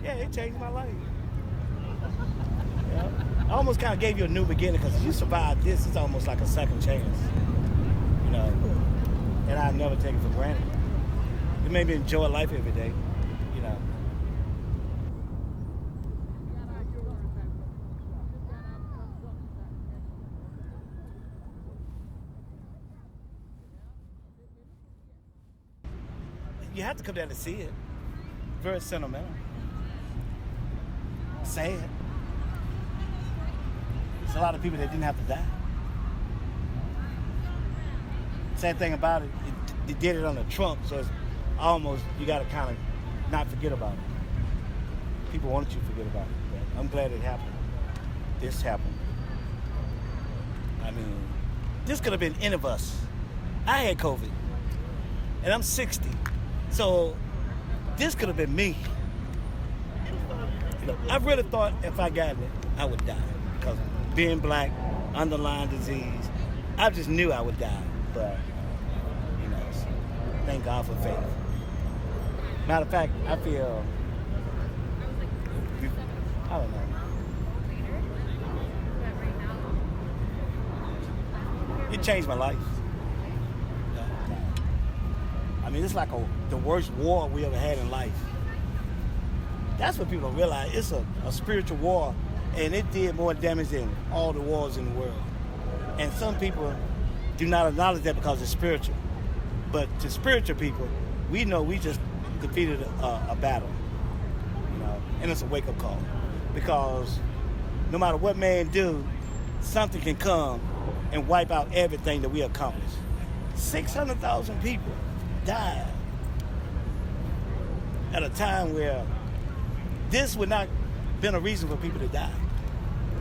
Yeah, it changed my life. Yeah. I almost kind of gave you a new beginning because if you survive this, it's almost like a second chance. You know, and I never take it for granted. It made me enjoy life every day. You know. You have to come down to see it. Very sentimental. Sad. There's a lot of people that didn't have to die. Sad thing about it, they did it under Trump, so it's almost, you got to kind of not forget about it. People wanted you to forget about it. But I'm glad it happened. This happened. I mean, this could have been any of us. I had COVID, and I'm 60. So this could have been me. You know, I really thought if I got it, I would die. Because being black, underlying disease, I just knew I would die. But, you know, so thank God for faith. Matter of fact, I feel, I don't know. It changed my life. I mean, it's like the worst war we ever had in life. That's what people don't realize. It's a spiritual war, and it did more damage than all the wars in the world. And some people do not acknowledge that because it's spiritual. But to spiritual people, we know we just defeated a battle, you know, and it's a wake-up call. Because no matter what man do, something can come and wipe out everything that we accomplished. 600,000 people died at a time where this would not been a reason for people to die.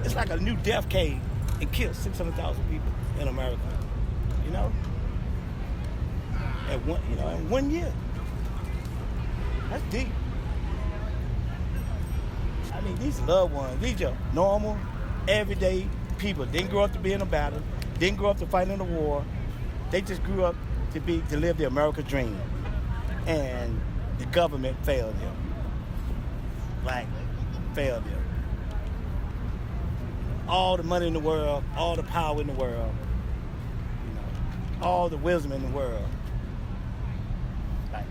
It's like a new death came and killed 600,000 people in America. You know, in 1 year. That's deep. I mean, these loved ones, these are normal, everyday people. Didn't grow up to be in a battle. Didn't grow up to fight in a war. They just grew up to live the American dream, and the government failed them. Like, failed them. All the money in the world, all the power in the world, you know, all the wisdom in the world, like,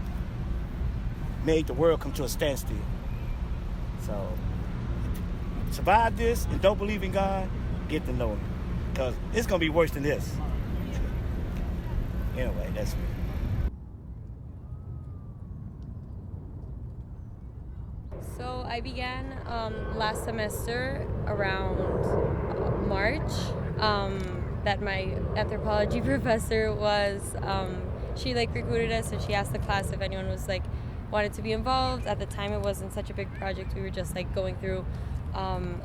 made the world come to a standstill. So, survive this and don't believe in God, get to know Him, because it's gonna be worse than this. Anyway, that's me. So I began last semester around March. That my anthropology professor was, she recruited us, and she asked the class if anyone was wanted to be involved. At the time, it wasn't such a big project. We were just going through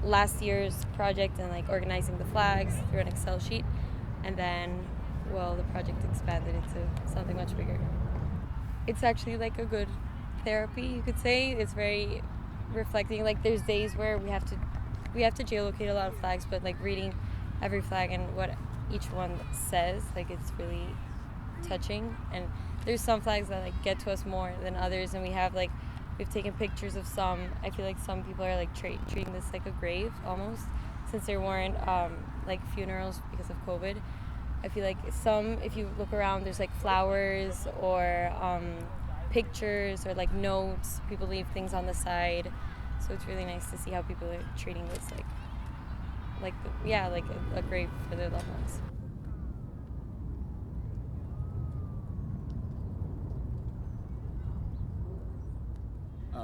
last year's project and organizing the flags through an Excel sheet, and then, well, the project expanded into something much bigger. It's actually a good therapy, you could say. It's very reflecting. There's days where we have to geolocate a lot of flags, but reading every flag and what each one says, it's really touching. And there's some flags that get to us more than others, and we've taken pictures of some. I feel some people are treating this like a grave almost, since there weren't funerals because of COVID. I feel some, if you look around, there's flowers or pictures or notes. People leave things on the side, so it's really nice to see how people are treating this a grave for their loved ones.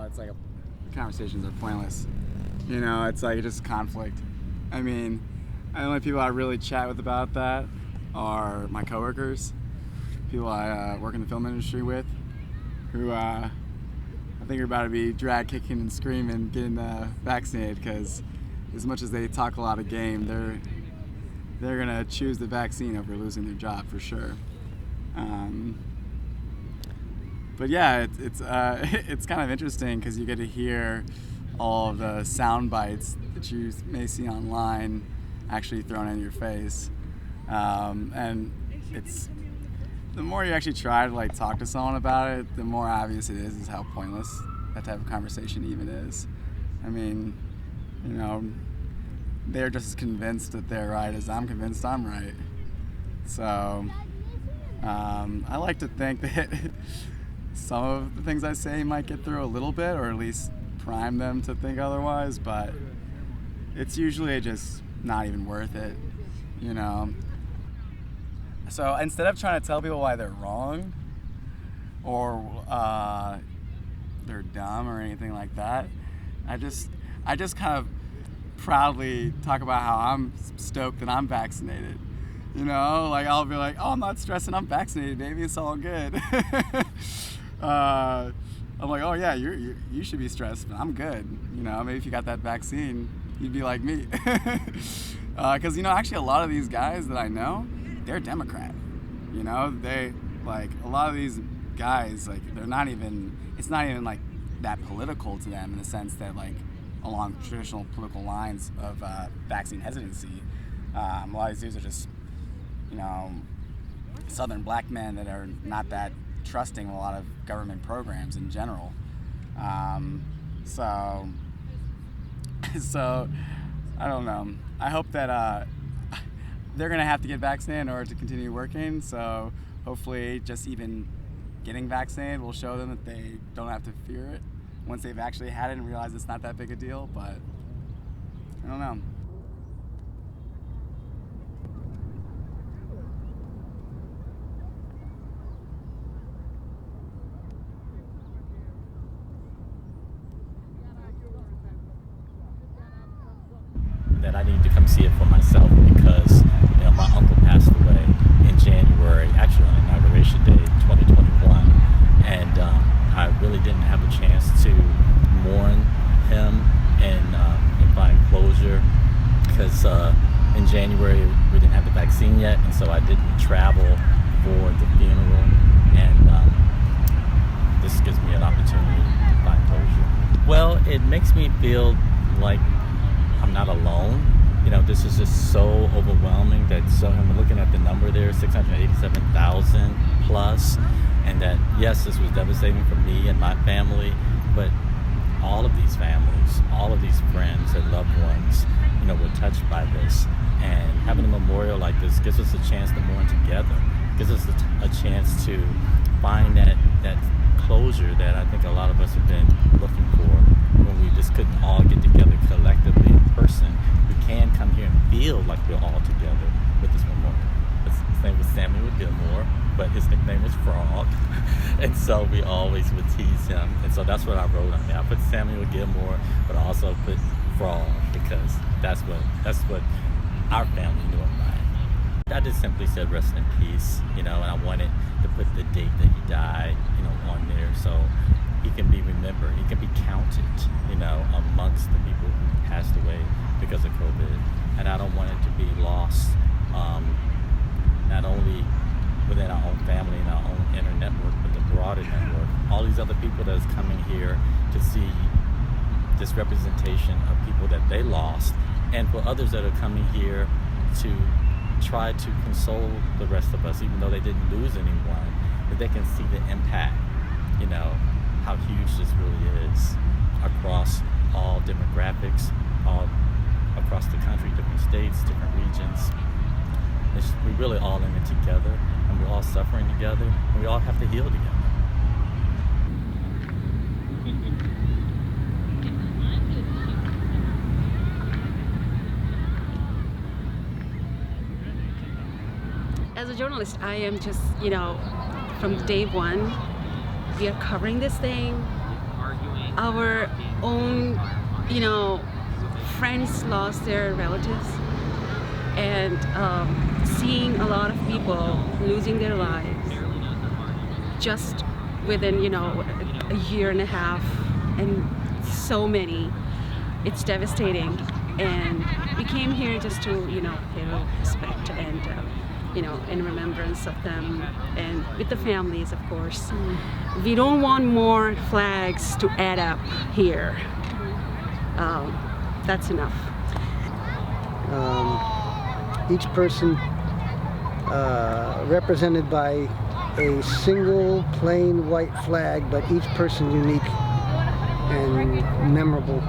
It's conversations are pointless. You know, it's just conflict. I mean, the only people I really chat with about that are my coworkers, people I work in the film industry with, who I think are about to be dragged kicking and screaming getting vaccinated, because as much as they talk a lot of game, they're gonna choose the vaccine over losing their job for sure. But yeah, it's kind of interesting because you get to hear all of the sound bites that you may see online actually thrown in your face. And it's the more you actually try to talk to someone about it, the more obvious it is how pointless that type of conversation even is. I mean, you know, they're just as convinced that they're right as I'm convinced I'm right. So I like to think that some of the things I say might get through a little bit, or at least prime them to think otherwise, but it's usually just not even worth it, you know. So instead of trying to tell people why they're wrong or they're dumb or anything like that, I just kind of proudly talk about how I'm stoked that I'm vaccinated. You know, like I'll be like, oh, I'm not stressing, I'm vaccinated, baby, it's all good. I'm like, oh yeah, you should be stressed, but I'm good. You know, maybe if you got that vaccine, you'd be like me. Because you know, actually, a lot of these guys that I know, they're Democrat. You know, they like a lot of these guys, like they're not even. It's not even like that political to them in the sense that like along traditional political lines of vaccine hesitancy. A lot of these dudes are just, you know, Southern black men that are not that trusting of a lot of government programs in general. So I don't know. I hope that they're gonna have to get vaccinated in order to continue working. So hopefully, just even getting vaccinated will show them that they don't have to fear it once they've actually had it and realize it's not that big a deal. But I don't know. That I need to come see it for myself because, you know, my uncle passed away in January, actually on Inauguration Day 2021, and I really didn't have a chance to mourn him and find closure because in January we didn't have the vaccine yet, and so I didn't travel for the funeral, and this gives me an opportunity to find closure. Well, it makes me feel like I'm not alone. You know, this is just so overwhelming that I'm looking at the number there, 687,000 plus, and that yes, this was devastating for me and my family, but all of these families, all of these friends and loved ones, you know, were touched by this. And having a memorial like this gives us a chance to mourn together, gives us a chance to find that closure that I think a lot of us have been looking for when we just couldn't all get together collectively in person. We can come here and feel like we're all together with this memorial. His name was Samuel Gilmore, but his nickname was Frog. And so we always would tease him. And so that's what I wrote on there. I put Samuel Gilmore, but I also put Frog because that's what our family knew him by. I just simply said rest in peace, you know, and I wanted to put the date that he died, you know, on there so he can be remembered, he can be counted, you know, amongst the people who passed away because of COVID. And I don't want it to be lost, not only within our own family and our own inner network, but the broader network. All these other people that is coming here to see this representation of people that they lost, and for others that are coming here to try to console the rest of us, even though they didn't lose anyone, that they can see the impact, you know, how huge this really is across all demographics, all across the country, different states, different regions. We're really all in it together, and we're all suffering together, and we all have to heal together. As a journalist, I am just, you know, from day one, we are covering this thing. Our own, you know, friends lost their relatives, and seeing a lot of people losing their lives just within, you know, a year and a half, and so many, it's devastating. And we came here just to, you know, pay respect and you know, in remembrance of them, and with the families, of course. We don't want more flags to add up here. That's enough. Each person represented by a single plain white flag, but each person unique and memorable